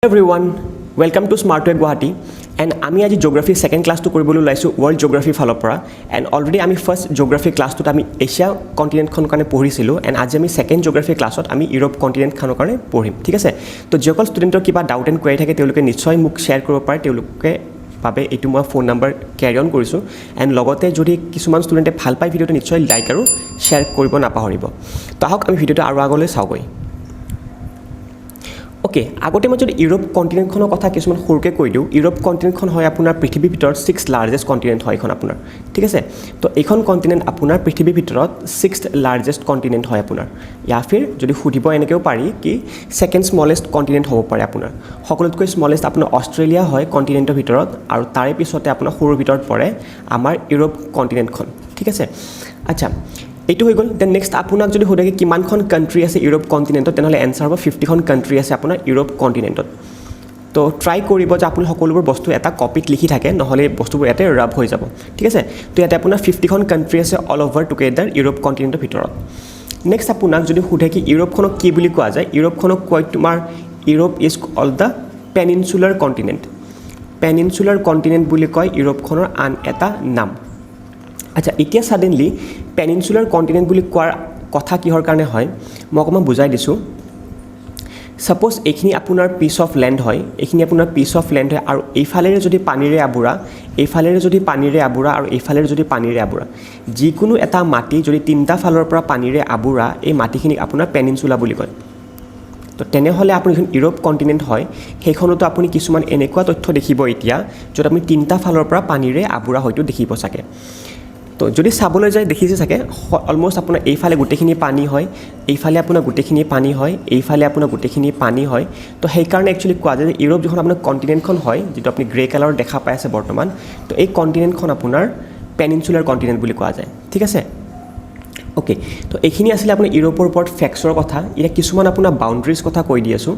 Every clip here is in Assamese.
Everyone, welcome to Smart Way Guwahati and আমি আজি জিওগ্ৰাফি সেকেন্ড ক্লাসটো কৰিবলৈ লাইছো ওয়াৰ্ল্ড জিওগ্ৰাফি ফালৰ পৰা and already আমি ফাৰ্স্ট জিওগ্ৰাফি ক্লাসটোত আমি এশিয়া কন্টিনেন্টখন কাৰণে পঢ়িছিলো and আজি আমি সেকেন্ড জিওগ্ৰাফি ক্লাসত আমি ইউৰোপ কন্টিনেন্টখনৰ কাৰণে পঢ়িম ঠিক আছে তো যিসকল ষ্টুডেন্টৰ কিবা ডাউট এন্ড কোৱেৰি থাকে তেওঁলোকে নিশ্চয় মোক শেয়াৰ কৰিব পাৰে তেওঁলোকে বাবে এইটো মই ফোন নাম্বাৰ ক্যাৰি অন কৰিছো and লগতে যদি কিছুমান ষ্টুডেন্টে ভাল পায় ভিডিওটো নিশ্চয় লাইক আৰু শেয়াৰ কৰিব নাপাহৰিব তো আহক আমি ভিডিওটো আৰু আগলৈ চাওগৈ ওকে আগতে মই যদি ইউৰোপ কন্টিনেন্টখনৰ কথা কিছুমান সৰুকে কৈ দিও ইউৰোপ কন্টিনেন্টখন হয় আপোনাৰ পৃথিৱীৰ ভিতৰত 6th লাৰ্জেষ্ট কন্টিনেন্ট হয় এখন আপোনাৰ ঠিক আছে তো এইখন কন্টিনেন্ট আপোনাৰ পৃথিৱীৰ ভিতৰত 6th লাৰ্জেষ্ট কন্টিনেন্ট হয় আপোনাৰ ইয়া ফিৰ যদি সুধিব এনেকেও পাৰি কি সেকেন্ড স্মলেষ্ট কন্টিনেন্ট হ'ব পাৰে আপোনাৰ সকলোতকৈ স্মলেষ্ট আপোনাৰ অষ্ট্ৰেলিয়া হয় কন্টিনেন্টৰ ভিতৰত আৰু তাৰে পিছতে আপোনাৰ সৰুৰ ভিতৰত পৰে আমাৰ ইউৰোপ কন্টিনেন্টখন ঠিক আছে আচ্ছা এইটো হৈ গল দেন নেক্সট আপোনাক যদি সোধে কিমানখন কান্ট্ৰি আছে ইউৰোপ কন্টিনেন্টত তেনেহলে এনসাৰ হ'ব 50খন কান্ট্ৰি আছে আপোনাৰ ইউৰোপ কন্টিনেন্টত তো ট্ৰাই কৰিব যে আপুনি সকলোবোৰ বস্তু এটা কপিত লিখি থাকে নহলে বস্তুবোৰ এতে ৰাব হৈ যাব ঠিক আছে তো ইয়াতে আপোনাৰ 50খন কান্ট্ৰি আছে অল ওভাৰ টুগেদাৰ ইউৰোপ কন্টিনেন্টৰ ভিতৰত নেক্সট আপোনাক যদি সোধে কি ইউৰোপখনক কি বুলি কোৱা যায় ইউৰোপখনক কয় তোমাৰ Europe is all the peninsular continent বুলি কয় ইউৰোপখনৰ আন এটা নাম আচ্ছা এতিয়া সাডেনলি পেনিনসুলাৰ কন্টিনেন্ট বুলি কোৱাৰ কথা কিহৰ কাৰণে হয় মই অকমান বুজাই দিছো সাপোজ এখিনি আপোনাৰ পিস অফ ল্যান্ড হয় এখিনি আপোনাৰ পিস অফ ল্যান্ড হয় আৰু এইফালেৰে যদি পানীৰে আবুৰা আৰু এইফালেৰে যদি পানীৰে আবুৰা যিকোনো এটা মাটি যদি তিনটা ফালৰ পৰা পানীৰে আবুৰা এই মাটিখিনি আপোনাৰ পেনিনসুলা বুলি কয় তো তেনেহলে আপুনি যখন ইউৰোপ কন্টিনেন্ট হয় সেইখনতো আপুনি কিছুমান এনেকুৱা তথ্য দেখিব এতিয়া যত আপুনি তিনটা ফালৰ পৰা পানীৰে আবুৰা হয়তো দেখিব থাকে তো যদি সাবলৈ যায় দেখিছে থাকে অলমোস্ট আপোনাৰ এইফালে গুটেখিনি পানী হয় এইফালে আপোনাৰ গুটেখিনি পানী হয় এইফালে আপোনাৰ গুটেখিনি পানী হয় তো সেই কাৰণে একচুয়ালি কোৱা যায় যে ইউৰোপ যখন আপোনাৰ কন্টিনেন্টখন হয় যেটো আপুনি গ্ৰে কালাৰ দেখা পাই আছে বৰ্তমান তো এই কন্টিনেন্টখন আপোনাৰ পেনিনসুলাৰ কন্টিনেন্ট বুলি কোৱা যায় ঠিক আছে ওকে তো এইখিনি আছিল আপোনাৰ ইউৰোপৰ ওপৰত ফ্যাক্টছৰ কথা ইয়া কিছুমান আপোনাৰ বাউন্ডাৰিজ কথা কৈ দি আছো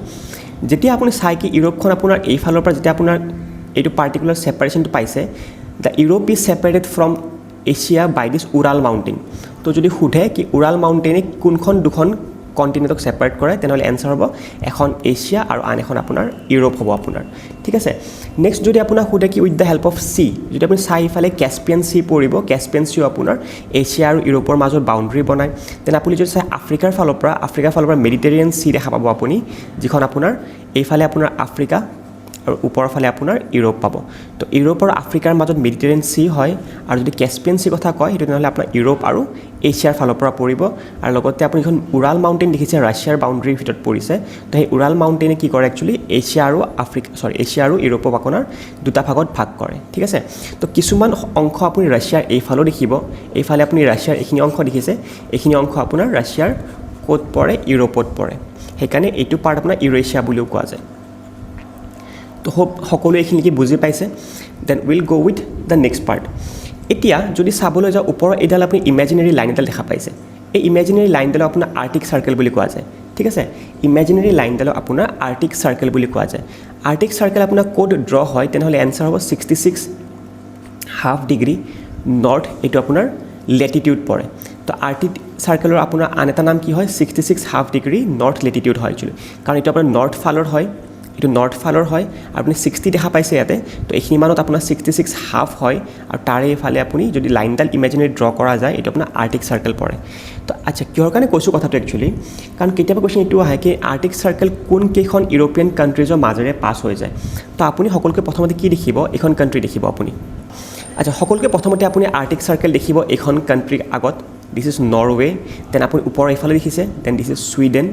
যেতিয়া আপুনি চাই কি ইউৰোপখন আপোনাৰ এইফালৰ পৰা যেতিয়া আপোনাৰ এইটো পাৰ্টিকুলাৰ সেপাৰেশনটো পাইছে the Europe is separated from Asia by this Ural mountain তো যদি সুধে কি উৰাল মাউন্টেনে কোনখন দুখন কন্টিনেন্টক সেপাৰেট কৰে তেনেহলে এনসাৰ হ'ব এখন এশিয়া আৰু আন এখন আপোনাৰ ইউৰোপ হ'ব আপোনাৰ ঠিক আছে নেক্সট যদি আপোনাক সুধে কি উইথ দা হেল্প অফ সি যদি আপুনি চাইফালে ক্যাস্পিয়ান সি পৰিব ক্যাস্পিয়ান সি আপোনাৰ এশিয়া আৰু ইউৰোপৰ মাজত বাউন্ডাৰি বনায় তেন আপুনি যদি চাই আফ্ৰিকাৰ ফালৰ পৰা মেডিটেৰিয়ান সি দেখা পাব আপুনি যিখন আপোনাৰ এইফালে আপোনাৰ আফ্ৰিকা আৰু ওপৰৰ ফালে আপোনাৰ ইউৰোপ পাব তো ইউৰোপ আৰু আফ্ৰিকাৰ মাজত মেডিটেৰিয়ান সি হয় আৰু যদি ক্যাস্পিয়ান সি কথা কয় হেতু নহলে আপোনাৰ ইউৰোপ আৰু এছিয়াৰ ফালৰ পৰা পৰিব আৰু লগতে আপুনি এখন উৰাল মাউন্টেন দেখিছে ৰাছিয়াৰ বাউন্ডাৰিৰ ভিতৰত পৰিছে তো এই উৰাল মাউন্টেনে কি কৰে একচুয়ালি এছিয়া আৰু ইউৰোপক আপোনাৰ দুটা ভাগত ভাগ কৰে ঠিক আছে তো কিছুমান অংশ আপুনি ৰাছিয়াৰ এইফালে দেখিব এইফালে আপুনি ৰাছিয়াৰ এইখিনি অংশ দেখিছে এইখিনি অংশ আপোনাৰ ৰাছিয়াৰ কোত পৰে ইউৰোপত পৰে হেকানে এইটো পাৰ্ট আপোনাৰ ইউৰেছিয়া বুলিও কোৱা যায় তো হোপ সকলো এইখিনি কি বুজি পাইছে then will go with the next part এতিয়া যদি চাবলৈ যাও ওপৰৰ এডাল আপুনি ইমাজিনাৰী লাইন এডাল দেখা পাইছে এই ইমাজিনাৰী লাইনডাল আপোনাৰ আৰ্টিক সাৰ্কেল বুলি কোৱা যায় ঠিক আছে ইমাজিনাৰী লাইনডাল আপোনাৰ আৰ্টিক সাৰ্কেল বুলি কোৱা যায় আৰ্টিক সাৰ্কেল আপোনাৰ কোড ড্ৰ হয় তেনেহলে এনসাৰ হ'ব 66.5 ডিগ্ৰী নৰ্থ এটো আপোনাৰ ল্যাটিটিউড পৰে তো আৰ্টিক সাৰ্কেলৰ আপোনাৰ আন এটা নাম কি হয় 66.5 ডিগ্ৰী নৰ্থ ল্যাটিটিউড হয় একচুয়ালি কাৰণ এটো আপোনাৰ নৰ্থ ফালৰ হয় এটো নৰ্থ ফালৰ হয় আপুনি 60 দেখা পাইছে ইয়াতে তো এইখিনি মানত আপোনাৰ 66.5 হয় আৰু তাৰে ফালে আপুনি যদি লাইনডাল ইমাজিনাৰী ড্ৰ কৰা যায় এটো আপোনাৰ আৰ্টিক সাৰ্কেল পৰে তো আচ্ছা কিহৰ কাৰণে কৈছো কথাটো একচুয়ালি কাৰণ কেতিয়াবা কোৱেশ্চন এটো আহে কি আৰ্টিক সাৰ্কেল কোন কেখন ইউৰোপিয়ান কান্ট্ৰিজৰ মাজেৰে পাছ হৈ যায় তো আপুনি সকলোকে প্ৰথমতে কি দেখিব এখন কান্ট্ৰি দেখিব আপুনি আচ্ছা সকলোকে প্ৰথমতে আপুনি আৰ্টিক সাৰ্কেল দেখিব এখন কান্ট্ৰিৰ আগত দিস ইজ নৰৱে দেন আপুনি ওপৰ এইফালে দেখিছে then this is Sweden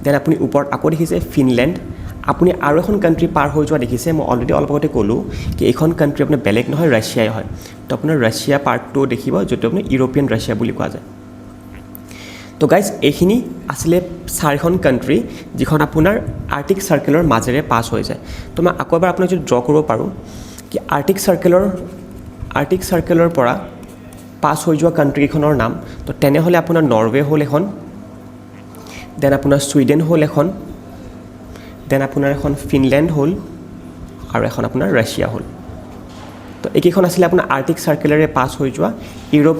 then আপুনি ওপৰত আকৌ দেখিছে ফিনল্যান্ড আপুনি আৰু এখন কান্ট্ৰি পাৰ হৈ যোৱা দেখিছে মই অলৰেডি অলপ আগতে ক'লো কি এখন কান্ট্ৰি আপোনাৰ বেলেগ নহয় ৰাছিয়াই হয় তো আপোনাৰ ৰাছিয়া পাৰ্টটো দেখিব যেটো আপুনি ইউৰোপিয়ান ৰাছিয়া বুলি কোৱা যায় তো গাইজ এইখিনি আসলে চাৰিখন কান্ট্ৰি যিখন আপোনাৰ আৰ্টিক সাৰ্কেলৰ মাজেৰে পাছ হৈ যায় তো মই আকৌ এবাৰ আপোনাক যদি ড্ৰ কৰিব পাৰো কি আৰ্টিক সাৰ্কেলৰ পৰা পাছ হৈ যোৱা কান্ট্ৰিখনৰ নাম তো তেনেহলে আপোনাৰ নৰৱে হ'ল এখন দেন আপোনাৰ সুইডেন হ'ল এখন দেন আপোনাৰ এখন ফিনল্যান্ড হ'ল আৰু এখন আপোনাৰ ৰাছিয়া হ'ল তো এইকেইখন আছিল আপোনাৰ আৰ্টিক সাৰ্কেলৰে পাছ হৈ যোৱা ইউৰোপ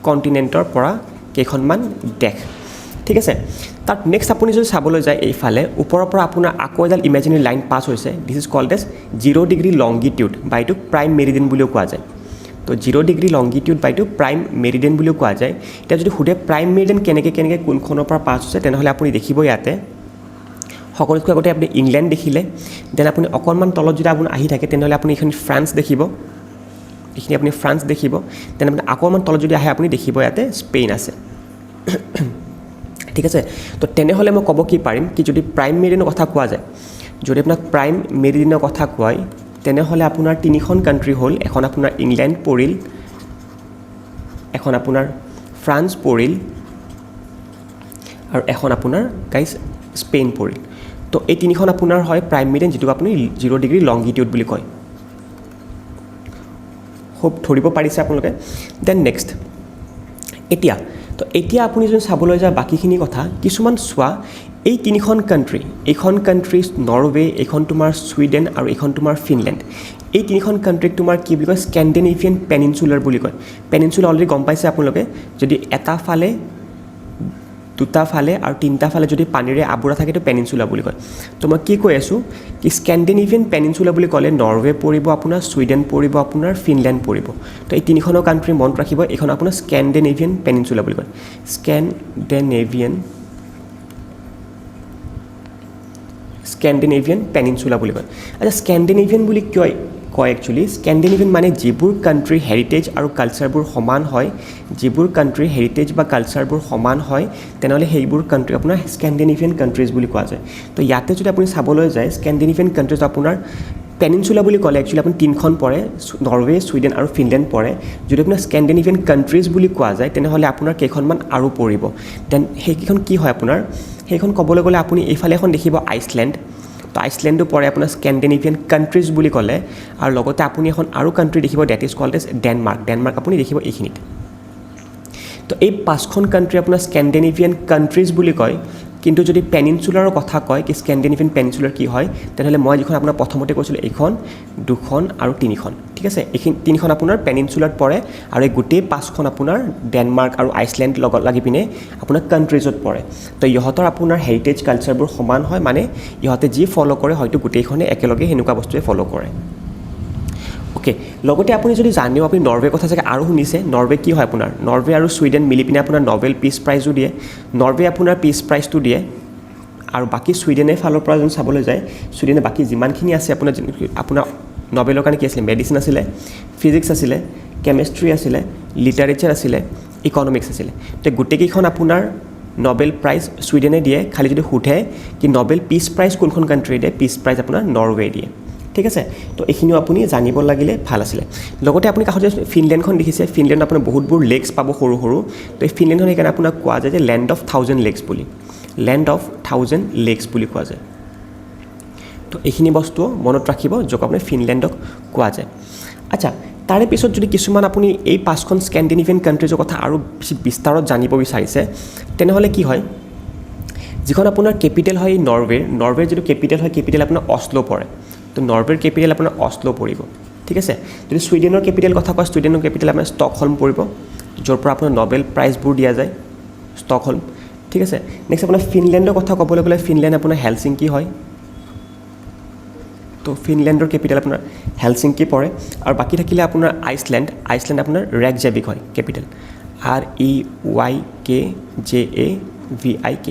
কন্টিনেন্টৰ পৰা কেইখনমান দেশ ঠিক আছে তাত নেক্সট আপুনি যদি চাবলৈ যায় এইফালে ওপৰৰ পৰা আপোনাৰ আকৌ এডাল ইমেজিনেৰী লাইন পাছ হৈছে this is called as 0 degree longitude বা এইটোক প্ৰাইম মেৰিডিয়ান বুলিও কোৱা যায় তো 0 ডিগ্ৰী লংগিটিউড বা এইটো প্ৰাইম মেৰিডিয়ান বুলিও কোৱা যায় এতিয়া যদি সুধে প্ৰাইম মেৰিডিয়ান কেনেকৈ কোনখনৰ পৰা পাছ হৈছে তেনেহ'লে আপুনি দেখিব ইয়াতে সকলোতকৈ আগতে আপুনি ইংলেণ্ড দেখিলে দেন আপুনি অকণমান তলত যদি আপুনি আহি থাকে তেনেহ'লে আপুনি এইখিনি ফ্ৰান্স দেখিব এইখিনি আপুনি ফ্ৰান্স দেখিব দেন আপুনি অকণমান তলত যদি আহে আপুনি দেখিব ইয়াতে স্পেইন আছে ঠিক আছে তো তেনেহ'লে মই ক'ব কি পাৰিম কি যদি প্ৰাইম মেৰিডিয়ানৰ কথা কোৱা যায় যদি আপোনাক প্ৰাইম মেৰিডিয়ানৰ কথা কয় তেনেহ'লে আপোনাৰ তিনিখন কাণ্ট্ৰি হ'ল এখন আপোনাৰ ইংলেণ্ড পৰিল এখন আপোনাৰ ফ্ৰান্স পৰিল আৰু এখন আপোনাৰ গাইজ স্পেইন পৰিল তো এই তিনিখন আপোনাৰ হয় প্ৰাইম মেৰিডিয়ান যিটোক আপুনি 0 ডিগ্ৰী লংগিটিউড বুলি কয় খুব ধৰিব পাৰিছে আপোনালোকে দেন নেক্সট এতিয়া আপুনি যদি চাবলৈ যায় বাকীখিনি কথা কিছুমান চোৱা এই তিনিখন কাণ্ট্ৰি এইখন কাণ্ট্ৰি নৰৱে এইখন তোমাৰ ছুইডেন আৰু এইখন তোমাৰ ফিনলেণ্ড এই তিনিখন কাণ্ট্ৰিক তোমাৰ কি বুলি কয় স্কেন্ডিনেভিয়ান পেনিনচুলাৰ বুলি কয় পেনিনচুলা অলৰেডি গম পাইছে আপোনালোকে যদি এটা ফালে দুটা ফালে আৰু তিনিটা ফালে যদি পানীৰে আবৰা থাকে তো পেনিনচুলা বুলি কয় তো মই কি কৈ আছোঁ কি স্কেন্ডিনেভিয়ান পেনিনচুলা বুলি ক'লে নৰৱে পৰিব আপোনাৰ ছুইডেন পৰিব আপোনাৰ ফিনলেণ্ড পৰিব তো এই তিনিখনৰ কাণ্ট্ৰি মনত ৰাখিব এইখন আপোনাৰ স্কেন্ডিনেভিয়ান পেনিনচুলা বুলি কয় স্কেন্ডিনেভিয়ান পেনিনচুলা বুলি কয় আচ্ছা স্কেন্ডিনেভিয়ান বুলি কিয় কয় একচুৱেলি স্কেন্ডিনেভিয়ান মানে যিবোৰ কাণ্ট্ৰিৰ হেৰিটেজ আৰু কালচাৰবোৰ সমান হয় যিবোৰ কাণ্ট্ৰিৰ হেৰিটেজ বা কালচাৰবোৰ সমান হয় তেনেহ'লে সেইবোৰ কাণ্ট্ৰি আপোনাৰ স্কেন্ডিনেভিয়ান কাণ্ট্ৰিজ বুলি কোৱা যায় তো ইয়াতে যদি আপুনি চাবলৈ যায় স্কেন্ডিনেভিয়ান কাণ্ট্ৰিজ আপোনাৰ পেনিনচুলা বুলি ক'লে একচুৱেলি আপুনি তিনিখন পৰে নৰৱে ছুইডেন আৰু ফিনলেণ্ড পৰে যদি আপোনাৰ স্কেন্ডিনেভিয়ান কাণ্ট্ৰিজ বুলি কোৱা যায় তেনেহ'লে আপোনাৰ কেইখনমান আৰু পৰিব দেন সেইকেইখন কি হয় আপোনাৰ সেইখন ক'বলৈ গ'লে আপুনি এইফালে এখন দেখিব আইচলেণ্ড তো আইচলেণ্ডো পৰে আপোনাৰ স্কেন্ডিনেভিয়ান কাণ্ট্ৰিজ বুলি ক'লে আৰু লগতে আপুনি এখন আৰু কাণ্ট্ৰি দেখিব that is called as Denmark আপুনি দেখিব এইখিনিত তো এই পাঁচখন কাণ্ট্ৰি আপোনাৰ স্কেন্ডিনেভিয়ান কাণ্ট্ৰিজ বুলি কয় কিন্তু যদি পেনিনচুলাৰৰ কথা কয় কি স্কেন্ডিনেভিয়ান পেনিনচুলাৰ কি হয় তেনেহ'লে মই যিখন আপোনাৰ প্ৰথমতে কৈছিলোঁ এইখন দুখন আৰু তিনিখন ঠিক আছে এইখিনি তিনিখন আপোনাৰ পেনিনচুলাৰত পৰে আৰু এই গোটেই পাঁচখন আপোনাৰ ডেনমাৰ্ক আৰু আইচলেণ্ড লগত লাগি পিনে আপোনাৰ কাণ্ট্ৰিজত পৰে তো ইহঁতৰ আপোনাৰ হেৰিটেজ কালচাৰবোৰ সমান হয় মানে ইহঁতে যি ফ'ল' কৰে হয়তো গোটেইখনে একেলগে সেনেকুৱা বস্তুৱে ফ'ল' কৰে ওকে লগতে আপুনি যদি জানেও আপুনি নৰৱে কথা চাগে আৰু শুনিছে নৰৱে কি হয় আপোনাৰ নৰৱে আৰু ছুইডেন মিলি পিনে আপোনাৰ নবেল পিচ প্ৰাইজো দিয়ে নৰৱে আপোনাৰ পিচ প্ৰাইজটো দিয়ে আৰু বাকী ছুইডেনৰ ফালৰ পৰা যদি চাবলৈ যায় ছুইডেনে বাকী যিমানখিনি আছে আপোনাৰ নবেলৰ কাৰণে কি আছিলে মেডিচিন আছিলে ফিজিক্স আছিলে কেমেষ্ট্ৰি আছিলে লিটাৰেচাৰ আছিলে ইকনমিক্স আছিলে তো গোটেইকেইখন আপোনাৰ নবেল প্ৰাইজ ছুইডেনে দিয়ে খালি যদি সোধে কি নবেল পিচ প্ৰাইজ কোনখন কাণ্ট্ৰি দিয়ে পিচ প্ৰাইজ আপোনাৰ নৰৱে দিয়ে ঠিক আছে তো এইখিনিও আপুনি জানিব লাগিলে ভাল আছিলে লগতে আপুনি কাষত যে ফিনলেণ্ডখন দেখিছে ফিনলেণ্ড আপোনাৰ বহুতবোৰ লেকছ পাব সৰু তো এই ফিনলেণ্ডখন সেইকাৰণে আপোনাক কোৱা যায় যে লেণ্ড অফ 1000 লেকছ বুলি কোৱা যায় তো এইখিনি বস্তু মনত ৰাখিব য'ক আপুনি ফিনলেণ্ডক কোৱা যায় আচ্ছা তাৰে পিছত যদি কিছুমান আপুনি এই পাঁচখন স্কেন্ডিনেভিয়ান কাণ্ট্ৰিজৰ কথা আৰু বেছি বিস্তাৰত জানিব বিচাৰিছে তেনেহ'লে কি হয় যিখন আপোনাৰ কেপিটেল হয় নৰৱেৰ যিটো কেপিটেল হয় কেপিটেল আপোনাৰ অশ্লো পৰে তো নৰৱেৰ কেপিটেল আপোনাৰ অশ্লো পৰিব ঠিক আছে যদি ছুইডেনৰ কেপিটেল কথা কয় ছুইডেনৰ কেপিটেল আপোনাৰ ষ্টকহোল্ম পৰিব য'ৰ পৰা আপোনাৰ নবেল প্ৰাইজবোৰ দিয়া যায় ষ্টকহোল্ম ঠিক আছে নেক্সট আপোনাৰ ফিনলেণ্ডৰ কথা ক'বলৈ গ'লে ফিনলেণ্ড আপোনাৰ হেলচিংকি হয় তো ফিনলেণ্ডৰ কেপিটেল আপোনাৰ হেলচিংকি পৰে আৰু বাকী থাকিলে আপোনাৰ আইচলেণ্ড আপোনাৰ ৰেকজেভিক হয় কেপিটেল REYKJAVIK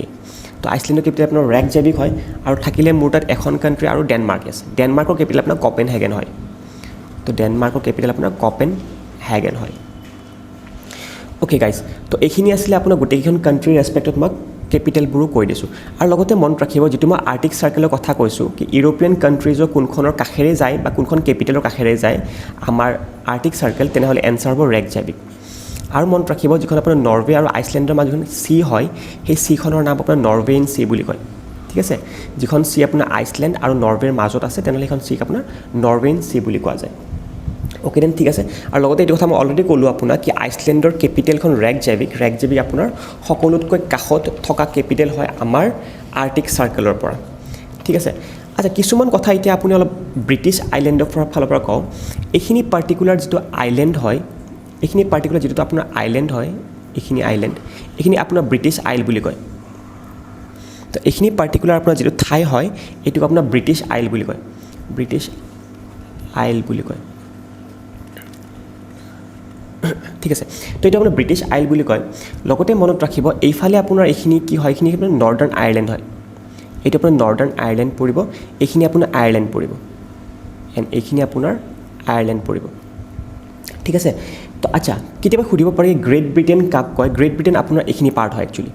তো আইচলেণ্ডৰ কেপিটেল আপোনাৰ ৰেকজেভিক হয় আৰু থাকিলে মোৰ তাত এখন কাণ্ট্ৰি আৰু ডেনমাৰ্ক আছে ডেনমাৰ্কৰ কেপিটেল আপোনাৰ কপেনহেগেন হয় তো ডেনমাৰ্কৰ কেপিটেল আপোনাৰ কপেনহেগেন হয় ওকে গাইজ তো এইখিনি আছিলে আপোনাৰ গোটেইকেইখন কাণ্ট্ৰিৰ ৰেচপেক্টত মই কেপিটেলবোৰো কৈ দিছোঁ আৰু লগতে মনত ৰাখিব যিটো মই আৰ্টিক চাৰ্কেলৰ কথা কৈছোঁ কি ইউৰোপিয়ান কাণ্ট্ৰিজৰ কোনখনৰ কাষেৰে যায় বা কোনখন কেপিটেলৰ কাষেৰে যায় আমাৰ আৰ্টিক চাৰ্কেল তেনেহ'লে এনচাৰ হ'ব ৰেকজেভিক আৰু মনত ৰাখিব যিখন আপোনাৰ নৰৱে আৰু আইচলেণ্ডৰ মাজত যিখন চি হয় সেই চিখনৰ নাম আপোনাৰ নৰৱেইন চি বুলি কয় ঠিক আছে যিখন চি আপোনাৰ আইচলেণ্ড আৰু নৰৱেৰ মাজত আছে তেনেহ'লে সেইখন চিক আপোনাৰ নৰৱেইন চি বুলি কোৱা যায় ওকে দেন ঠিক আছে আৰু লগতে এইটো কথা মই অলৰেডি ক'লোঁ আপোনাক কি আইচলেণ্ডৰ কেপিটেলখন ৰেকজেভিক আপোনাৰ সকলোতকৈ কাষত থকা কেপিটেল হয় আমাৰ আৰ্টিক চাৰ্কেলৰ পৰা ঠিক আছে আচ্ছা কিছুমান কথা এতিয়া আপুনি অলপ ব্ৰিটিছ আইলেণ্ডৰ ফালৰ পৰা কওঁ এইখিনি পাৰ্টিকুলাৰ যিটো আইলেণ্ড হয় এইখিনি পাৰ্টিকুলাৰ যিটো আপোনাৰ আইলেণ্ড হয় এইখিনি আপোনাৰ ব্ৰিটিছ আইল বুলি কয় তো এইখিনি পাৰ্টিকুলাৰ আপোনাৰ যিটো ঠাই হয় এইটোক আপোনাৰ ব্ৰিটিছ আইল বুলি কয় ব্ৰিটিছ আইল বুলি কয় ঠিক আছে তো এইটো আপোনাৰ ব্ৰিটিছ আইল বুলি কয় লগতে মনত ৰাখিব এইফালে আপোনাৰ এইখিনি কি হয় এইখিনি আপোনাৰ নৰ্দাৰ্ণ আয়াৰলেণ্ড হয় এইটো আপোনাৰ নৰ্দাৰ্ণ আয়াৰলেণ্ড পৰিব এইখিনি আপোনাৰ আয়াৰলেণ্ড পৰিব এণ্ড এইখিনি আপোনাৰ আয়াৰলেণ্ড পৰিব ঠিক আছে তো আচ্ছা কেতিয়াবা সুধিব পাৰি গ্ৰেট ব্ৰিটেইন কাক কয় গ্ৰেট ব্ৰিটেইন আপোনাৰ এইখিনি পাৰ্ট হয় একচুৱেলি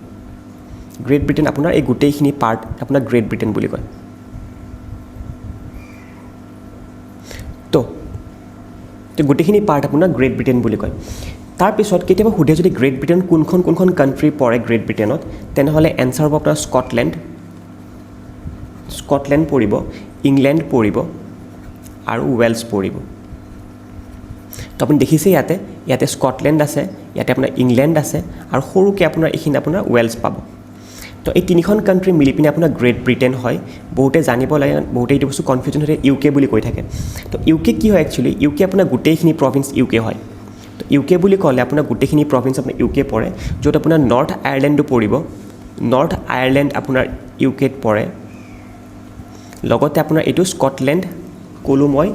গ্ৰেট ব্ৰিটেইন আপোনাৰ এই গোটেইখিনি পাৰ্ট আপোনাৰ গ্ৰেট ব্ৰিটেইন বুলি কয় তো গোটেইখিনি পাৰ্ট আপোনাৰ গ্ৰেট ব্ৰিটেইন বুলি কয় তাৰপিছত কেতিয়াবা সোধে যদি গ্ৰেট ব্ৰিটেইন কোনখন কাণ্ট্ৰি পৰে গ্ৰেট ব্ৰিটেইনত তেনেহ'লে এনচাৰ হ'ব আপোনাৰ স্কটলেণ্ড পৰিব ইংলেণ্ড পৰিব আৰু ৱেলছ পৰিব তো আপুনি দেখিছে ইয়াতে স্কটলেণ্ড আছে ইয়াতে আপোনাৰ ইংলেণ্ড আছে আৰু সৰুকৈ আপোনাৰ এইখিনি আপোনাৰ ৱেলছ পাব তো এই তিনিখন কাণ্ট্ৰি মিলি পিনে আপোনাৰ গ্ৰেট ব্ৰিটেইন হয় বহুতে জানিব লাগে বহুতে এইটো বস্তু কনফিউজন হৈ ইউকে বুলি কৈ থাকে তো ইউকে কি হয় একচুৱেলি ইউকে আপোনাৰ গোটেইখিনি প্ৰভিন্স ইউকে হয় তো ইউকে বুলি ক'লে আপোনাৰ গোটেইখিনি প্ৰভিন্স আপোনাৰ ইউকে পৰে য'ত আপোনাৰ নৰ্থ আয়াৰলেণ্ডো পৰিব নৰ্থ আয়াৰলেণ্ড আপোনাৰ ইউকেত পৰে লগতে আপোনাৰ এইটো স্কটলেণ্ড ক'লোঁ মই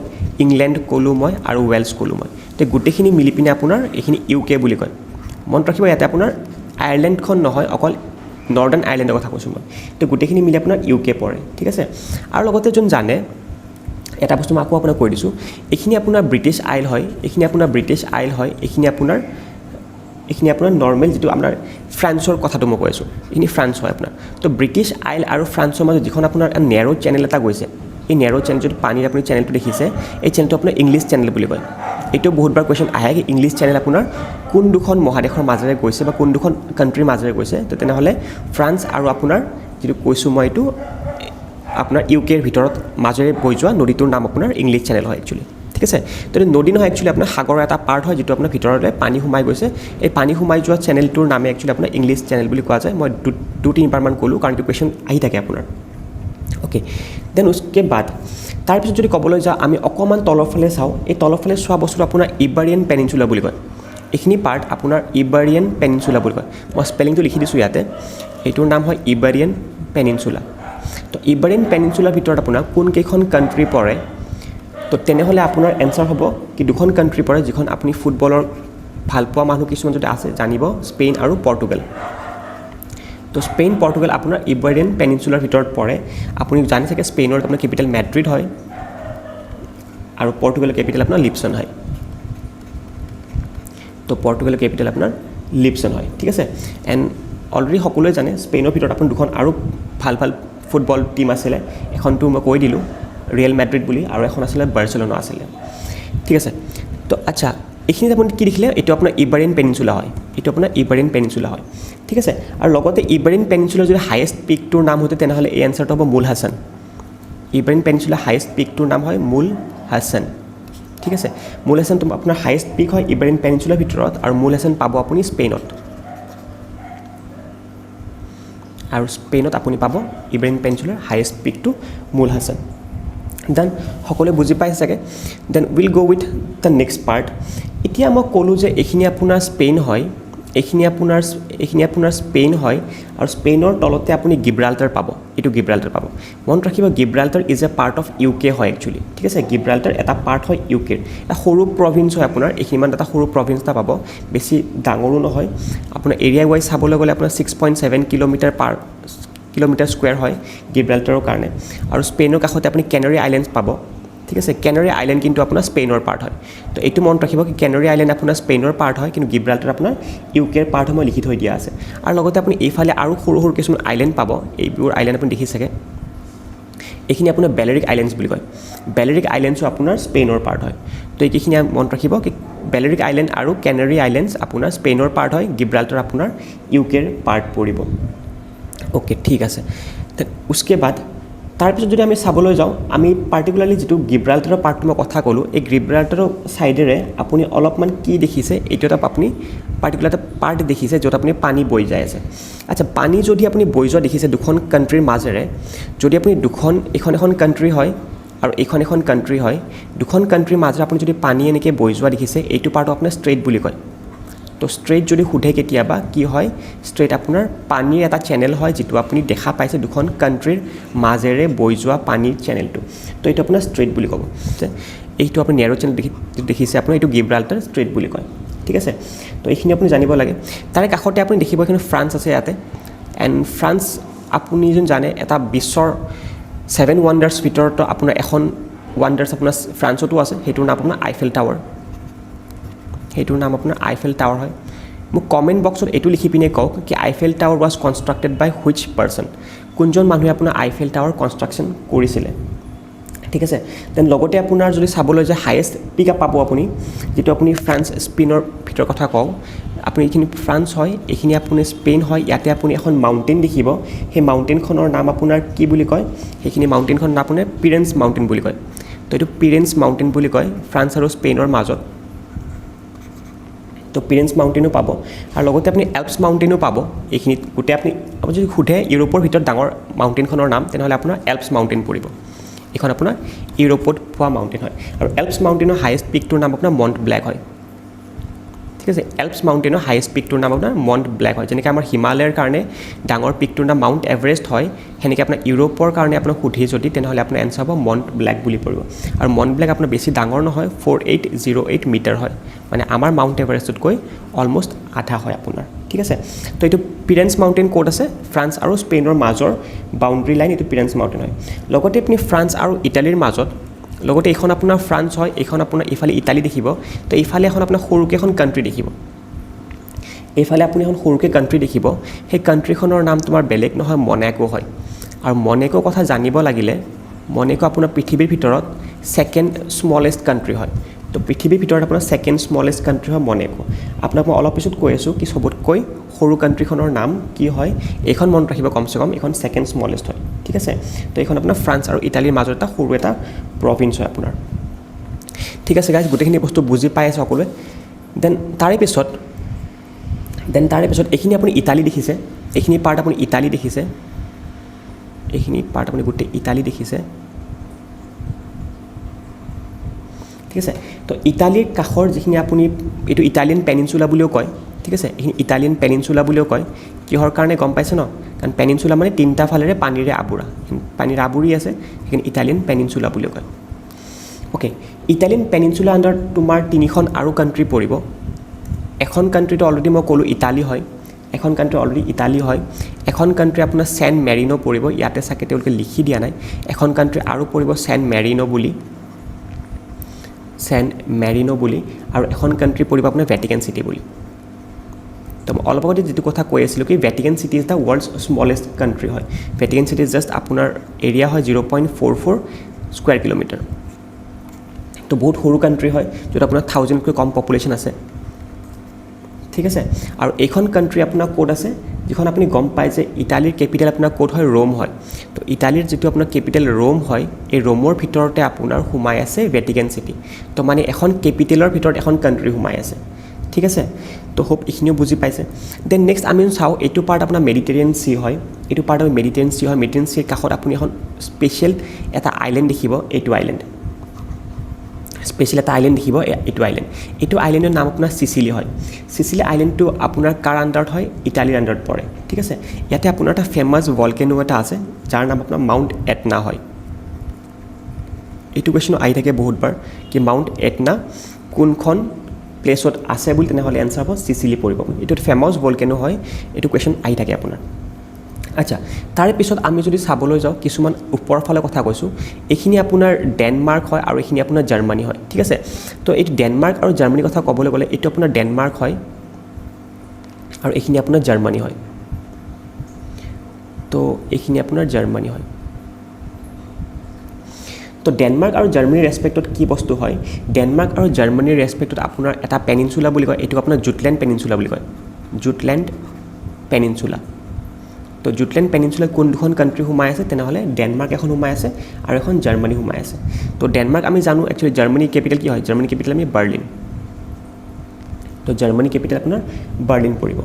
ইংলেণ্ড ক'লোঁ মই আৰু ৱেলছ ক'লোঁ মই তো গোটেইখিনি মিলি পিনে আপোনাৰ এইখিনি ইউকে বুলি কয় মনত ৰাখিব ইয়াতে আপোনাৰ আয়াৰলেণ্ডখন নহয় অকল নৰ্দাৰ্ণ আয়াৰলেণ্ডৰ কথা কৈছোঁ মই তো গোটেইখিনি মিলি আপোনাৰ ইউকে পৰে ঠিক আছে আৰু লগতে যোন জানে এটা বস্তু মই আকৌ আপোনাক কৈ দিছোঁ এইখিনি আপোনাৰ ব্ৰিটিছ আইল হয় এইখিনি আপোনাৰ ব্ৰিটিছ আইল হয় এইখিনি আপোনাৰ নৰ্মেল যিটো আপোনাৰ ফ্ৰান্সৰ কথাটো মই কৈ আছোঁ এইখিনি ফ্ৰান্স হয় আপোনাৰ তো ব্ৰিটিছ আইল আৰু ফ্ৰান্সৰ মাজত যিখন আপোনাৰ নেৰ' চেনেল এটা গৈছে এই নেৰ' চেনেল যদি পানীৰ আপুনি চেনেলটো দেখিছে এই চেনেলটো আপোনাৰ ইংলিছ চেনেল বুলি কয় এইটো বহুতবাৰ কুৱেশ্যন আহে কি ইংলিছ চেনেল আপোনাৰ কোন দুখন মহাদেশৰ মাজেৰে গৈছে বা কোন দুখন কাণ্ট্ৰিৰ মাজেৰে গৈছে তো তেনেহ'লে ফ্ৰান্স আৰু আপোনাৰ যিটো কৈছোঁ মই এইটো আপোনাৰ ইউকেৰ ভিতৰত মাজেৰে বৈ যোৱা নদীটোৰ নাম আপোনাৰ ইংলিছ চেনেল হয় একচুৱেলি ঠিক আছে তো এইটো নদী নহয় একচুৱেলি আপোনাৰ সাগৰৰ এটা পাৰ্ট হয় যিটো আপোনাৰ ভিতৰলৈ পানী সোমাই গৈছে এই পানী সোমাই যোৱা চেনেলটোৰ নামে একচুৱেলি আপোনাৰ ইংলিছ চেনেল বুলি কোৱা যায় মই দুই তিনিবাৰমান ক'লোঁ কাৰণ এইটো কুৱেশ্যন আহি থাকে আপোনাৰ অ'কে দেন উচকে বাদ তাৰপিছত যদি ক'বলৈ যাওঁ আমি অকণমান তলৰ ফালে চাওঁ এই তলৰ ফালে চোৱা বস্তুটো আপোনাৰ ইবাৰিয়ান পেনিনচুলা বুলি কয় এইখিনি পাৰ্ট আপোনাৰ ইবাৰিয়ান পেনিনচুলা বুলি কয় মই স্পেলিংটো লিখি দিছোঁ ইয়াতে এইটোৰ নাম হয় ইবাৰিয়ান পেনিনচুলা তো ইবাৰিয়ান পেনিনচুলাৰ ভিতৰত আপোনাৰ কোনকেইখন কাণ্ট্ৰি পৰে তো তেনেহ'লে আপোনাৰ এনচাৰ হ'ব কি দুখন কাণ্ট্ৰি পৰে যিখন আপুনি ফুটবলৰ ভাল পোৱা মানুহ কিছুমান যদি আছে জানিব স্পেইন আৰু পৰ্তুগাল তো স্পেইন পৰ্তুগাল আপোনাৰ ইবাৰিয়ান পেনিনচুলাৰ ভিতৰত পৰে আপুনি জানি চাগে স্পেইনৰ আপোনাৰ কেপিটেল মেড্ৰিড হয় আৰু পৰ্তুগালৰ কেপিটেল আপোনাৰ লিপছন হয় তো পৰ্তুগালৰ কেপিটেল আপোনাৰ লিপছন হয় ঠিক আছে এণ্ড অলৰেডি সকলোৱে জানে স্পেইনৰ ভিতৰত আপোনাৰ দুখন আৰু ভাল ফুটবল টীম আছিলে এখনটো মই কৈ দিলোঁ ৰিয়েল মেড্ৰিড বুলি আৰু এখন আছিলে বাৰ্চেলোনা আছিলে ঠিক আছে তো আচ্ছা এইখিনিত আপুনি কি দেখিলে এইটো আপোনাৰ ইবাৰিয়ান পেনিনচুলা হয় এইটো আপোনাৰ ইবাৰিয়ান পেনিনচুলা হয় ঠিক আছে আৰু লগতে ইবাৰিয়ান পেনিনচুলাৰ যদি হায়েষ্ট পিকটোৰ নাম হতে তেনেহ'লে এই এনচাৰটো হ'ব মুল হাছান ইবাৰিয়ান পেনিনচুলাৰ হায়েষ্ট পিকটোৰ নাম হয় মুল হাছান ঠিক আছে মুল হাছানটো আপোনাৰ হায়েষ্ট পিক হয় ইবাৰিয়ান পেনিনচুলাৰ ভিতৰত আৰু মুল হাছান পাব আপুনি স্পেইনত আৰু স্পেইনত আপুনি পাব ইবাৰিয়ান পেনিনচুলাৰ হায়েষ্ট পিকটো মুল হাছান দেন সকলোৱে বুজি পাইছে চাগে then will go' with the next part এতিয়া মই ক'লোঁ যে এইখিনি আপোনাৰ স্পেইন হয় এইখিনি আপোনাৰ স্পেইন হয় আৰু স্পেইনৰ তলতে আপুনি গিব্ৰাল্টাৰ পাব এইটো গিব্ৰাল্টাৰ পাব মনত ৰাখিব Gibraltar is a part of UK হয় একচুৱেলি ঠিক আছে গিব্ৰাল্টাৰ এটা পাৰ্ট হয় ইউকেৰ এটা সৰু প্ৰভিন্স হয় আপোনাৰ এইখিনিমান এটা সৰু প্ৰভিন্স এটা পাব বেছি ডাঙৰো নহয় আপোনাৰ এৰিয়া ৱাইজ চাবলৈ গ'লে আপোনাৰ 6.7 কিলোমিটাৰ স্কুৱেৰ হয় গিব্ৰাল্টাৰৰ কাৰণে আৰু স্পেইনৰ কাষতে আপুনি কেনাৰী আইলেণ্ডছ পাব ঠিক আছে কেনাৰী আইলেণ্ড কিন্তু আপোনাৰ স্পেইনৰ পাৰ্ট হয় তো এইটো মনত ৰাখিব কি কেনাৰী আইলেণ্ড আপোনাৰ স্পেইনৰ পাৰ্ট হয় কিন্তু গিব্ৰাল্টাৰ আপোনাৰ ইউকেৰ পাৰ্ট হয় মই লিখি থৈ দিয়া আছে আৰু লগতে আপুনি এইফালে আৰু সৰু কিছুমান আইলেণ্ড পাব এইবোৰ আইলেণ্ড আপুনি দেখি চাগে এইখিনি আপোনাৰ বেলেৰিক আইলেণ্ডছ বুলি কয় বেলেৰিক আইলেণ্ডছো আপোনাৰ স্পেইনৰ পাৰ্ট হয় তো এইখিনি মনত ৰাখিব কি বেলেৰিক আইলেণ্ড আৰু কেনাৰী আইলেণ্ডছ আপোনাৰ স্পেইনৰ পাৰ্ট হয় গিব্ৰাল্টাৰ আপোনাৰ ইউকেৰ পাৰ্ট পৰিব অ'কে ঠিক আছে উচকে বাদ তাৰপিছত যদি আমি চাবলৈ যাওঁ আমি পাৰ্টিকুলাৰলি যিটো গিব্ৰাল্টাৰৰ পাৰ্টটো মই কথা ক'লোঁ এই গিব্ৰাল্টাৰৰ ছাইডেৰে আপুনি অলপমান কি দেখিছে এইটো এটা আপুনি পাৰ্টিকুলাৰ এটা পাৰ্ট দেখিছে য'ত আপুনি পানী বৈ যাই আছে আচ্ছা পানী যদি আপুনি বৈ যোৱা দেখিছে দুখন কাণ্ট্ৰিৰ মাজেৰে যদি আপুনি এখন কাণ্ট্ৰি হয় আৰু এখন কাণ্ট্ৰি হয় দুখন কাণ্ট্ৰিৰ মাজেৰে আপুনি যদি পানী এনেকৈ বৈ যোৱা দেখিছে এইটো পাৰ্টক আপোনাৰ ষ্ট্ৰেইট বুলি কয় তো ষ্ট্ৰেইট যদি সোধে কেতিয়াবা কি হয় ষ্ট্ৰেইট আপোনাৰ পানীৰ এটা চেনেল হয় যিটো আপুনি দেখা পাইছে দুখন কাণ্ট্ৰিৰ মাজেৰে বৈ যোৱা পানীৰ চেনেলটো তো এইটো আপোনাৰ ষ্ট্ৰেইট বুলি ক'ব এইটো আপুনি নেৰো চেনেল দেখিছে আপুনি এইটো গিব্ৰাল্টাৰ ষ্ট্ৰেইট বুলি কয় ঠিক আছে তো এইখিনি আপুনি জানিব লাগে তাৰে কাষতে আপুনি দেখিব এখানে ফ্ৰান্স আছে ইয়াতে এণ্ড ফ্ৰান্স আপুনি যেন জানে এটা বিশ্বৰ 7 ৱাণ্ডাৰ্ছ ভিতৰত আপোনাৰ এখন ৱাণ্ডাৰ্ছ আপোনাৰ ফ্ৰান্সতো আছে সেইটোৰ নাম আপোনাৰ আইফেল টাৱাৰ সেইটোৰ নাম আপোনাৰ আইফেল টাৱাৰ হয় মোক কমেণ্ট বক্সত এইটো লিখি পিনে কওক কি Eiffel tower was constructed by which person কোনজন মানুহে আপোনাৰ আইফেল টাৱাৰ কনষ্ট্ৰাকশ্যন কৰিছিলে ঠিক আছে দেন লগতে আপোনাৰ যদি চাবলৈ যায় হাইয়েষ্ট পিক আপ পাব আপুনি যেটো আপুনি ফ্ৰান্স স্পেইনৰ ভিতৰ কথা কওঁ আপুনি এইখিনি ফ্ৰান্স হয় এইখিনি আপুনি স্পেইন হয় ইয়াতে আপুনি এখন মাউণ্টেইন দেখিব সেই মাউণ্টেইনখনৰ নাম আপোনাৰ কি বুলি কয় সেইখিনি মাউণ্টেইনখনৰ নাম আপোনাৰ পিৰেন্স মাউণ্টেইন বুলি কয় তো এইটো পিৰেন্স মাউণ্টেইন বুলি কয় ফ্ৰান্স আৰু স্পেইনৰ মাজত তো পিৰেন্স মাউণ্টেইনো পাব আৰু লগতে আপুনি এল্পছ মাউণ্টেইনো পাব এইখিনিত গোটেই আপুনি যদি সোধে ইউৰোপৰ ভিতৰত ডাঙৰ মাউণ্টেইনখনৰ নাম তেনেহ'লে আপোনাৰ এল্পছ মাউণ্টেইন পৰিব এখন আপোনাৰ ইউৰোপত পোৱা মাউণ্টেইন হয় আৰু এল্পছ মাউণ্টেইনৰ হাইয়েষ্ট পিকটোৰ নাম আপোনাৰ মণ্ট ব্লেক হয় ঠিক আছে এল্পছ মাউণ্টেইনৰ হাইয়েষ্ট পিকটোৰ নাম আপোনাৰ মণ্ট ব্লেক হয় যেনেকৈ আমাৰ হিমালয়ৰ কাৰণে ডাঙৰ পিকটোৰ নাম মাউণ্ট এভাৰেষ্ট হয় সেনেকৈ আপোনাৰ ইউৰোপৰ কাৰণে আপোনাক সুধি যদি তেনেহ'লে আপোনাৰ এনচাৰ হ'ব মণ্ট ব্লেক বুলি পৰিব আৰু মণ্ট ব্লেক আপোনাৰ বেছি ডাঙৰ নহয় 4808 মিটাৰ হয় মানে আমাৰ মাউণ্ট এভাৰেষ্টতকৈ অলমষ্ট আধা হয় আপোনাৰ ঠিক আছে তো এইটো পিৰেন্স মাউণ্টেইন ক'ত আছে ফ্ৰান্স আৰু স্পেইনৰ মাজৰ বাউণ্ডাৰী লাইন এইটো পিৰেন্স মাউণ্টেইন হয় লগতে আপুনি ফ্ৰান্স আৰু ইটালীৰ মাজত লগতে এইখন আপোনাৰ ফ্ৰান্স হয় এইখন আপোনাৰ ইফালে ইটালী দেখিব তো ইফালে এখন আপোনাৰ সৰুকৈ এখন কাণ্ট্ৰি দেখিব এইফালে আপুনি এখন সৰুকৈ কাণ্ট্ৰি দেখিব সেই কাণ্ট্ৰিখনৰ নাম তোমাৰ বেলেগ নহয় মনেকো হয় আৰু মনেকো কথা জানিব লাগিলে মনেকো আপোনাৰ পৃথিৱীৰ ভিতৰত ছেকেণ্ড স্মলেষ্ট কাণ্ট্ৰি হয় তো পৃথিৱীৰ ভিতৰত আপোনাৰ ছেকেণ্ড স্মলেষ্ট কাণ্ট্ৰি হয় মনেকো আপোনাক মই অলপ পিছত কৈ আছোঁ কি চবতকৈ সৰু কাণ্ট্ৰিখনৰ নাম কি হয় এইখন মনত ৰাখিব কমচে কম এইখন ছেকেণ্ড স্মলেষ্ট হয় ঠিক আছে তো এইখন আপোনাৰ ফ্ৰান্স আৰু ইটালীৰ মাজত এটা সৰু এটা প্ৰভিন্স হয় আপোনাৰ ঠিক আছে গাইজ গোটেইখিনি বস্তু বুজি পাই আছে সকলোৱে দেন তাৰে পিছত এইখিনি আপুনি ইটালী দেখিছে এইখিনি পাৰ্ট আপুনি ইটালী দেখিছে এইখিনি পাৰ্ট আপুনি গোটেই ইটালী দেখিছে ঠিক আছে তো ইটালীৰ কাষৰ যিখিনি আপুনি এইটো ইটালিয়ান পেনিনচুলা বুলিও কয় ঠিক আছে এইখিনি ইটালিয়ান পেনিনচুলা বুলিও কয় কিহৰ কাৰণে গম পাইছে ন কাৰণ পেনিনচুলা মানে তিনিটা ফালেৰে পানীৰে আবুৰা পানীৰ আবুৰি আছে সেইখিনি ইটালিয়ান পেনিনচুলা বুলিও কয় ওকে ইটালিয়ান পেনিনচুলা আণ্ডাৰ তোমাৰ তিনিখন আৰু কাণ্ট্ৰি পৰিব এখন কাণ্ট্ৰিটো অলৰেডি মই ক'লোঁ ইটালী হয় এখন কাণ্ট্ৰি অলৰেডি ইটালী হয় এখন কাণ্ট্ৰি আপোনাৰ ছেন মেৰিনো পৰিব ইয়াতে চাগে তেওঁলোকে লিখি দিয়া নাই এখন কাণ্ট্ৰি আৰু পৰিব ছেন মেৰিনো বুলি আৰু এখন কাণ্ট্ৰি পৰিব আপোনাৰ ভেটিকান চিটি বুলি তো অলপ আগতে যিটো কথা কৈ আছিলোঁ কি Vatican city is the world's smallest country হয় ভেটিকান চিটি জাষ্ট আপোনাৰ এৰিয়া হয় 0.44 স্কুৱেৰ কিলোমিটাৰ তো বহুত সৰু কাণ্ট্ৰি হয় য'ত আপোনাৰ 1000তকৈ কম পপুলেশ্যন আছে ঠিক আছে আৰু এইখন কাণ্ট্ৰি আপোনাৰ ক'ত আছে যিখন আপুনি গম পায় যে ইটালীৰ কেপিটেল আপোনাৰ ক'ত হয় ৰোম হয় তো ইটালীৰ যিটো আপোনাৰ কেপিটেল ৰোম হয় এই ৰোমৰ ভিতৰতে আপোনাৰ সোমাই আছে ভেটিকান চিটি তো মানে এখন কেপিটেলৰ ভিতৰত এখন কাণ্ট্ৰি সোমাই আছে ঠিক আছে তো হোপ এইখিনিও বুজি পাইছে দেন নেক্সট আমি চাওঁ এইটো পাৰ্ট আপোনাৰ মেডিটেৰিয়ান চি হয় এইটো পাৰ্ট আপোনাৰ মেডিটেৰিয়ান চি হয় মেডিটেৰিয়ান চিৰ কাষত আপুনি এখন স্পেচিয়েল এটা আইলেণ্ড দেখিব এইটো আইলেণ্ড স্পেচিয়েল এটা আইলেণ্ড দেখিব এইটো আইলেণ্ডৰ নাম আপোনাৰ চিচিলি হয় চিচিলি আইলেণ্ডটো আপোনাৰ কাৰ আণ্ডাৰত হয় ইটালীৰ আণ্ডাৰত পৰে ঠিক আছে ইয়াতে আপোনাৰ এটা ফেমাছ ভলকেনো এটা আছে যাৰ নাম আপোনাৰ মাউণ্ট এটনা হয় এইটো কুৱেশ্যন আহি থাকে বহুতবাৰ কি মাউণ্ট এটনা কোনখন প্লেছত আছে বুলি তেনেহ'লে এনচাৰ হ'ব চিচিলি পৰিব এইটো ফেমাছ ভলকেনো হয় এইটো কুৱেশ্যন আহি থাকে আপোনাৰ আচ্ছা তাৰে পিছত আমি যদি চাবলৈ যাওঁ কিছুমান ওপৰৰ ফালে কথা কৈছোঁ এইখিনি আপোনাৰ ডেনমাৰ্ক হয় আৰু এইখিনি আপোনাৰ জাৰ্মানী হয় ঠিক আছে তো এইটো ডেনমাৰ্ক আৰু জাৰ্মানীৰ কথা ক'বলৈ গ'লে এইটো আপোনাৰ ডেনমাৰ্ক হয় আৰু এইখিনি আপোনাৰ জাৰ্মানী হয় তো এইখিনি আপোনাৰ জাৰ্মানী হয় তো ডেনমাৰ্ক আৰু জাৰ্মানীৰ ৰেচপেক্টত কি বস্তু হয় ডেনমাৰ্ক আৰু জাৰ্মানীৰ ৰেচপেক্টত আপোনাৰ এটা পেনিনচুলা বুলি কয় এইটো আপোনাৰ জুটলেণ্ড পেনিনচুলা বুলি কয় জুটলেণ্ড পেনিনচুলা তো জুটলেণ্ড পেনিনচুলাত কোন দুখন কাণ্ট্ৰি সোমাই আছে তেনেহ'লে ডেনমাৰ্ক এখন সোমাই আছে আৰু এখন জাৰ্মানী সোমাই আছে তো ডেনমাৰ্ক আমি জানো একচুৱেলি জাৰ্মানীৰ কেপিটেল কি হয় জাৰ্মানীৰ কেপিটেল আমি বাৰ্লিন তো জাৰ্মানীৰ কেপিটেল আপোনাৰ বাৰ্লিন পৰিব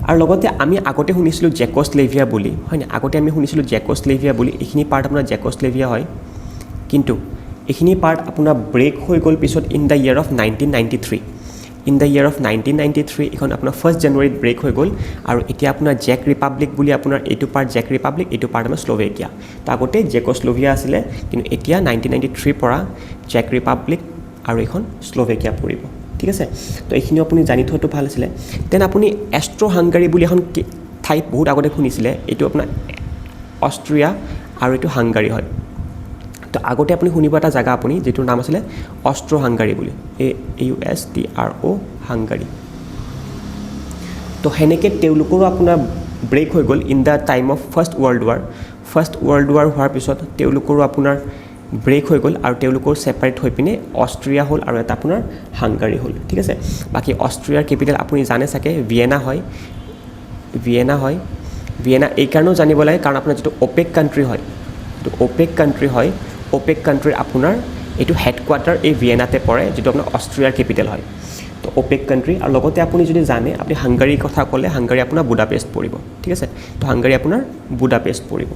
আৰু লগতে আমি আগতে শুনিছিলোঁ জেক'স্লেভিয়া বুলি হয়নে আগতে আমি শুনিছিলোঁ জেক'স্লেভিয়া বুলি এইখিনি পাৰ্ট আপোনাৰ জেক'স্লেভিয়া হয় কিন্তু এইখিনি পাৰ্ট আপোনাৰ ব্ৰেক হৈ গ'ল পিছত in the year of 1993 in the year of 1993 এখন আপোনাৰ 1 জানুৱাৰীত ব্ৰেক হৈ গ'ল আৰু এতিয়া আপোনাৰ জেক ৰিপাব্লিক বুলি আপোনাৰ এইটো পাৰ্ট জেক ৰিপাব্লিক এইটো পাৰ্ট আমাৰ স্লোভেকিয়া তো আগতে জেকোস্লোভিয়া আছিলে কিন্তু এতিয়া 1993 পৰা জেক ৰিপাব্লিক আৰু এখন স্লোভেকিয়া পৰিব ঠিক আছে তো এইখিনি আপুনি জানি থোৱাটো ভাল আছিলে দেন আপুনি এষ্ট্ৰো হাংগাৰী বুলি এখন ঠাই বহুত আগতে শুনিছিলে এইটো আপোনাৰ অষ্ট্ৰিয়া আৰু এইটো হাংগাৰী হয় তো আগতে আপুনি শুনিব এটা জায়গা আপুনি যেটোৰ নাম আছিলে অষ্ট্ৰো হাংগাৰী বুলি AUSTRO হাংগাৰী তো হেনেকে তেওঁলোকৰো আপোনাৰ ব্ৰেক হৈ গ'ল in the time of first world war হোৱাৰ পিছত তেওঁলোকৰো আপোনাৰ ব্ৰেক হৈ গ'ল আৰু তেওঁলোকৰ সেপাৰেট হৈ পিনে অষ্ট্ৰিয়া হ'ল আৰু এটা আপোনাৰ হাংগাৰী হ'ল ঠিক আছে বাকি অষ্ট্ৰিয়াৰ কেপিটেল আপুনি জানে চাগে ভিয়েনা হয় ভিয়েনা এই কাৰণেও জানিব লাগে কাৰণ আপোনাৰ যেটো ওপেক কান্ট্ৰি হয় তো ওপেক কান্ট্ৰিৰ আপোনাৰ এইটো হেডকোৱাৰ্টাৰ এই ভিয়েনাতে পৰে যেটো আপোনাৰ অষ্ট্ৰিয়াৰ কেপিটেল হয় তো ওপেক কান্ট্ৰি আৰু লগতে আপুনি যদি জানে আপুনি হাংগাৰীৰ কথা ক'লে হাংগাৰী আপোনাৰ বুদাপেষ্ট পৰিব ঠিক আছে তো হাংগাৰী আপোনাৰ বুদাপেষ্ট পৰিব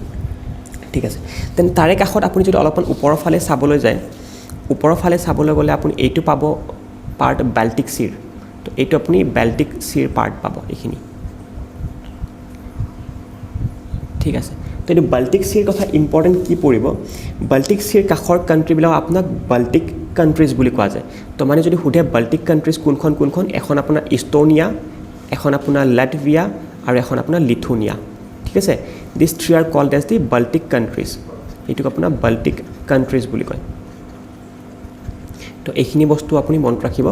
ঠিক আছে দেন তাৰে কাষত আপুনি যদি অলপমান ওপৰৰ ফালে চাবলৈ গ'লে আপুনি এইটো পাব পাৰ্ট বাল্টিক সিৰ তো এইটো আপুনি বাল্টিক সিৰ পাৰ্ট পাব এইখিনি ঠিক আছে তো এই বাল্টিক সিৰ কথা ইম্পৰ্টেন্ট কি পৰিব বাল্টিক সিৰ কাষৰ কান্ট্ৰিবিলাক আপোনাক বাল্টিক কান্ট্ৰিজ বুলি কোৱা যায় তো মানে যদি সুধে বাল্টিক কান্ট্ৰিজ কোনখন এখন আপোনাৰ ইষ্টনিয়া এখন আপোনাৰ লাটভিয়া আৰু এখন আপোনাৰ লিথুনিয়া ঠিক আছে this three are called as the Baltic countries এইটোক আপোনাৰ বাল্টিক কান্ট্ৰিজ বুলি কয় তো এইখিনি বস্তু আপুনি মনত ৰাখিব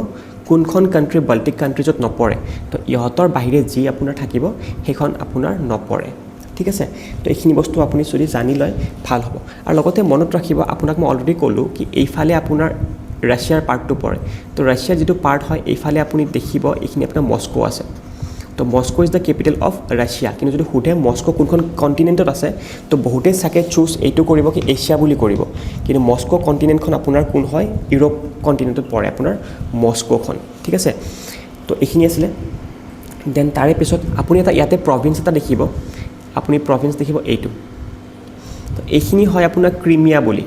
কোনখন কান্ট্ৰি বাল্টিক কান্ট্ৰিজত নপৰে তো ইহঁতৰ বাহিৰে যি আপোনাৰ থাকিব সেইখন আপোনাৰ নপৰে ঠিক আছে তো এইখিনি বস্তু আপুনি যদি জানি লয় ভাল হ'ব আৰু লগতে মনত ৰাখিব আপোনাক মই অলৰেডি ক'লো কি এইফালে আপোনাৰ ৰাছিয়াৰ পাৰ্টটো পৰে তো ৰাছিয়াৰ যেটো পাৰ্ট হয় এইফালে আপুনি দেখিব এইখিনি আপোনাৰ মস্কো আছে তো Moscow is the capital of Russia কিন্তু যদি সুধে মস্কো কোনখন কণ্টিনেণ্টত আছে তো বহুতে চাগে চুজ এইটো কৰিব কি এছিয়া বুলি কৰিব কিন্তু মস্কো কণ্টিনেণ্টখন আপোনাৰ কোন হয় ইউৰোপ কণ্টিনেণ্টত পৰে আপোনাৰ মস্কোখন ঠিক আছে তো এইখিনি আছিলে দেন তাৰে পিছত আপুনি এটা ইয়াতে প্ৰভিন্স এটা দেখিব আপুনি প্ৰভিন্স দেখিব এইটো তো এইখিনি হয় আপোনাৰ ক্ৰিমিয়া বুলি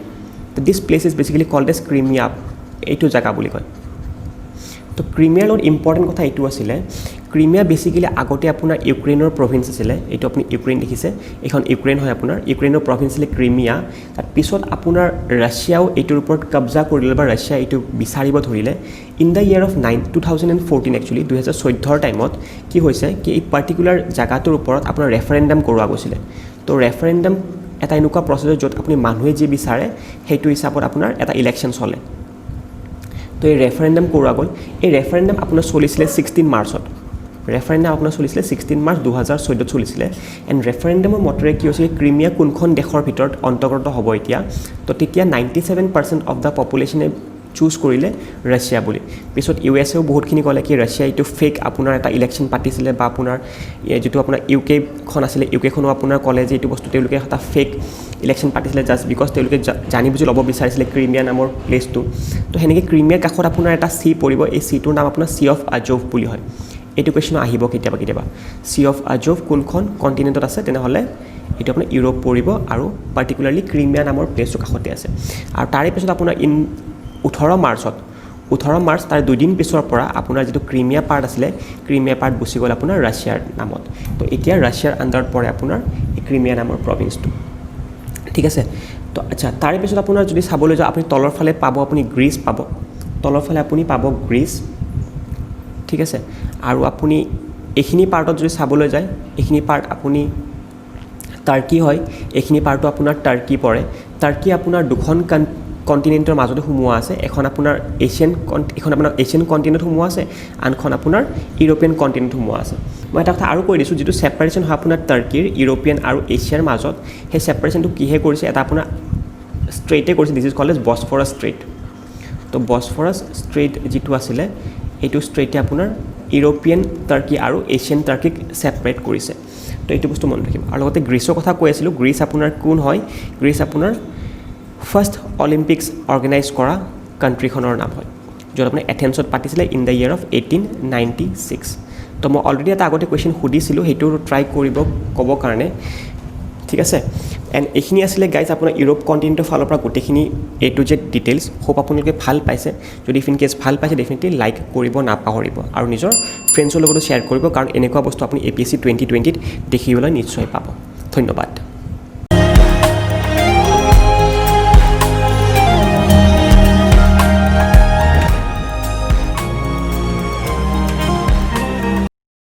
তো this place is basically called as Crimea এইটো জায়গা বুলি কয় তো ক্ৰিমিয়াৰ লগত ইম্পৰ্টেণ্ট কথা এইটো আছিলে ক্ৰিমিয়া বেসিক্যালি আগতে আপোনাৰ ইউক্ৰেইনৰ প্ৰভিন্স আছিলে এইটো আপুনি ইউক্ৰেইন দেখিছে এখন ইউক্ৰেইন হয় আপোনাৰ ইউক্ৰেইনৰ প্ৰভিন্স আছিলে ক্ৰিমিয়া তাৰ পিছত আপোনাৰ ৰাছিয়াও এইটোৰ ওপৰত কব্জা কৰিলে বা ৰাছিয়া এইটো বিচাৰিব ধৰিলে in the year of 2014 actually 2014 টাইমত কি হৈছে কি এই পাৰ্টিকুলাৰ জায়গাটোৰ ওপৰত আপোনাৰ ৰেফাৰেণ্ডাম কৰোৱা গৈছিলে তো ৰেফাৰেণ্ডাম এটা এনেকুৱা প্ৰচেছ য'ত আপুনি মানুহে যি বিচাৰে সেইটো হিচাপত আপোনাৰ এটা ইলেকশ্যন চলে তো এই ৰেফাৰেণ্ডাম কৰোৱা গ'ল এই ৰেফাৰেণ্ডাম আপোনাৰ চলিছিলে 16 মাৰ্চত ৰেফাৰেণ্ডাম আপোনাৰ চলিছিলে 16 মাৰ্চ 2014 চলিছিলে এণ্ড ৰেফাৰেণ্ডামৰ মতেৰে কি হৈছিলে ক্ৰিমিয়া কোনখন দেশৰ ভিতৰত অন্তৰ্গত হ'ব এতিয়া তো তেতিয়া 97% অফ দ্য পপুলেশ্যনে চুজ কৰিলে ৰাছিয়া বুলি পিছত ইউএছএও বহুতখিনি ক'লে কি ৰাছিয়া এইটো ফেক আপোনাৰ এটা ইলেকশ্যন পাতিছিলে বা আপোনাৰ যেটো আপোনাৰ ইউকেখন আছিলে ইউকেখনো আপোনাৰ ক'লে যে এইটো বস্তু তেওঁলোকে এটা ফেক ইলেকশ্যন পাতিছিলে জাষ্ট বিকজ তেওঁলোকে জানি বুজি ল'ব বিচাৰিছিলে ক্ৰিমিয়া নামৰ প্লেচটো তো সেনেকৈ ক্ৰিমিয়াৰ কাষত আপোনাৰ এটা চি পৰিব এই চিটোৰ নাম আপোনাৰ চি অফ আজোভ বুলি হয় এইটো কুৱেশ্যন আহিব কেতিয়াবা চি অফ আজোভ কোনখন কণ্টিনেণ্টত আছে তেনেহ'লে এইটো আপোনাৰ ইউৰোপ পৰিব আৰু পাৰ্টিকুলাৰলি ক্ৰিমিয়া নামৰ প্লেচটো কাষতে আছে আৰু তাৰে পিছত আপোনাৰ 18 মাৰ্চ তাৰ দুদিন পিছৰ পৰা আপোনাৰ যেটো ক্ৰিমিয়া পাৰ্ট আছিলে ক্ৰিমিয়া পাৰ্ট গুচি গ'ল আপোনাৰ ৰাছিয়াৰ নামত তো এতিয়া ৰাছিয়াৰ আণ্ডাৰত পৰে আপোনাৰ এই ক্ৰিমিয়া নামৰ প্ৰভিন্সটো ঠিক আছে তো আচ্ছা তাৰে পিছত আপোনাৰ যদি চাবলৈ যাওঁ আপুনি তলৰ ফালে পাব আপুনি গ্ৰীচ পাব তলৰ ফালে আপুনি পাব গ্ৰীচ ঠিক আছে আৰু আপুনি এইখিনি পাৰ্টত যদি চাবলৈ যায় এইখিনি পাৰ্ট আপুনি টাৰ্কি হয় এইখিনি পাৰ্টটো আপোনাৰ টাৰ্কি পৰে টাৰ্কি আপোনাৰ দুখন কণ্টিনেণ্টৰ মাজতে সোমোৱা আছে এখন আপোনাৰ এছিয়ান কণ্টিনেণ্ট সোমোৱা আছে আনখন আপোনাৰ ইউৰোপিয়ান কণ্টিনেণ্ট সোমোৱা আছে মই এটা কথা আৰু কৈ দিছোঁ যিটো ছেপাৰেশ্যন হয় আপোনাৰ টাৰ্কিৰ ইউৰোপিয়ান আৰু এছিয়াৰ মাজত সেই ছেপাৰেশ্যনটো কিহে কৰিছে এটা আপোনাৰ ষ্ট্ৰেইটে কৰিছে this is called as Bosphorus strait তো বছফৰাছ ষ্ট্ৰেইট যিটো আছিলে এইটো ষ্ট্ৰেইটে আপোনাৰ ইউৰোপিয়ান টাৰ্কি আৰু এছিয়ান টাৰ্কিক ছেপাৰেট কৰিছে তো এইটো বস্তু মনত ৰাখিব আৰু লগতে গ্ৰীচৰ কথা কৈ আছিলোঁ গ্ৰীচ আপোনাৰ কোন হয় গ্ৰীচ আপোনাৰ ফাৰ্ষ্ট অলিম্পিক্স অৰ্গেনাইজ কৰা কাণ্ট্ৰিখনৰ নাম হয় য'ত আপুনি এথেন্সত পাতিছিলে ইন দ্য ইয়েৰ অফ 1896 তো মই অলৰেডি এটা আগতে কুৱেশ্যন সুধিছিলোঁ সেইটো ট্ৰাই কৰিব ক'ব কাৰণে ঠিক আছে এণ্ড এইখিনি আছিলে গাইজ আপোনাৰ ইউৰোপ কণ্টিনেণ্টৰ ফালৰ পৰা গোটেইখিনি A to Z details hope আপোনালোকে ভাল পাইছে যদি ইফ ইন কেছ ভাল পাইছে ডেফিনেটলি লাইক কৰিব নাপাহৰিব আৰু নিজৰ ফ্ৰেণ্ডছৰ লগতো শ্বেয়াৰ কৰিব কাৰণ এনেকুৱা বস্তু আপুনি APSC 2020ত দেখিবলৈ নিশ্চয় পাব ধন্যবাদ